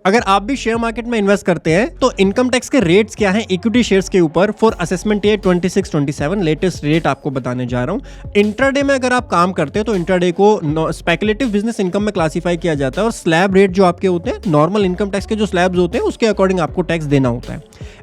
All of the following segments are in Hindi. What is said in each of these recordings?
अगर आप भी शेयर मार्केट में इन्वेस्ट करते हैं तो इनकम टैक्स के रेट्स क्या हैं इक्विटी शेयर्स के ऊपर for assessment year 26-27 latest rate आपको बताने जा रहा हूं। इंट्राडे में अगर आप काम करते हैं तो इंट्राडे को स्पेकुलेटिव बिजनेस इनकम में क्लासिफाई किया जाता है और स्लैब रेट जो आपके होते हैं नॉर्मल इनकम टैक्स के जो स्लैब्स होते हैं उसके अकॉर्डिंग आपको टैक्स देना होता है।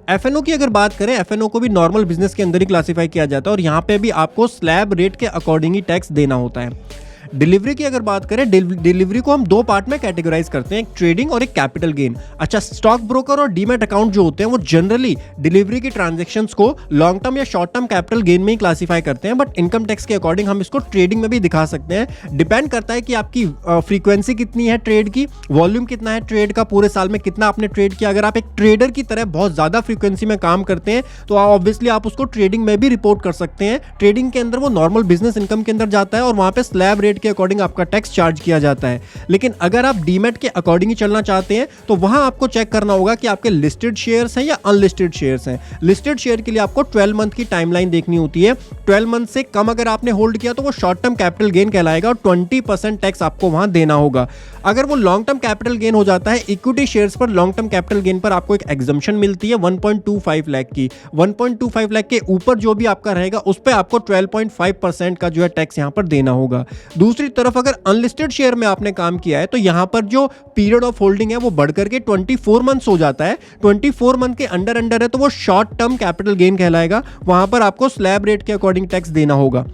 एफएनओ की अगर बात करें, एफएनओ को भी नॉर्मल बिजनेस के अंदर ही क्लासिफाई किया जाता है और यहाँ पे भी आपको स्लैब रेट के अकॉर्डिंग ही टैक्स देना होता है। डिलीवरी की अगर बात करें, डिलीवरी को हम दो पार्ट में कैटेगराइज करते हैं, एक ट्रेडिंग और एक कैपिटल गेन। अच्छा, स्टॉक ब्रोकर और डीमैट अकाउंट जो होते हैं वो जनरली डिलीवरी की ट्रांजैक्शंस को लॉन्ग टर्म या शॉर्ट टर्म कैपिटल गेन में ही क्लासिफाई करते हैं, बट इनकम टैक्स के अकॉर्डिंग हम इसको ट्रेडिंग में भी दिखा सकते हैं। डिपेंड करता है कि आपकी फ्रीक्वेंसी कितनी है ट्रेड की, वॉल्यूम कितना है ट्रेड का, पूरे साल में कितना आपने ट्रेड किया। अगर आप एक ट्रेडर की तरह बहुत ज्यादा फ्रीक्वेंसी में काम करते हैं तो ऑब्वियसली आप उसको ट्रेडिंग में भी रिपोर्ट कर सकते हैं। ट्रेडिंग के अंदर वो नॉर्मल बिजनेस इनकम के अंदर जाता है और वहां पे स्लैब रेट के अकॉर्डिंग आपका टैक्स चार्ज किया जाता है। लेकिन अगर आप डीमैट के अकॉर्डिंग ही चलना चाहते हैं तो वहां आपको चेक करना होगा कि आपके लिस्टेड शेयर्स हैं या अनलिस्टेड शेयर्स हैं। लिस्टेड शेयर के लिए आपको 12 मंथ की टाइमलाइन देखनी होती है। 12 मंथ से कम अगर आपने होल्ड किया तो वो शॉर्ट टर्म कैपिटल गेन कहलाएगा और 20% टैक्स आपको वहां देना होगा। अगर वो लॉन्ग टर्म कैपिटल गेन हो जाता है, इक्विटी शेयर्स पर लॉन्ग टर्म कैपिटल गेन पर आपको एक एग्जम्पशन मिलती है 1.25 लाख की। 1.25 लाख के ऊपर जो भी आपका रहेगा उस पर आपको 12.5% का जो है टैक्स यहां पर देना होगा। दूसरी तरफ अगर अनलिस्टेड शेयर में आपने काम किया है तो यहां पर जो पीरियड ऑफ होल्डिंग है वो बढ़कर के 24 मंथ्स हो जाता है। 24 मंथ के अंडर है तो वो शॉर्ट टर्म कैपिटल गेन कहलाएगा, वहां पर आपको स्लैब रेट के अकॉर्डिंग टैक्स देना होगा।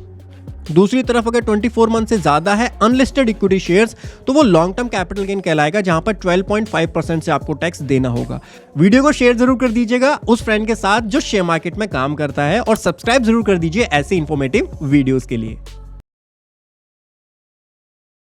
दूसरी तरफ अगर 24 मंथ से ज्यादा है अनलिस्टेड इक्विटी शेयर्स तो वो लॉन्ग टर्म कैपिटल गेन कहलाएगा, जहां पर 12.5% से आपको टैक्स देना होगा। वीडियो को शेयर जरूर कर दीजिएगा उस फ्रेंड के साथ जो शेयर मार्केट में काम करता है और सब्सक्राइब जरूर कर दीजिए ऐसे इंफॉर्मेटिव वीडियोस के लिए।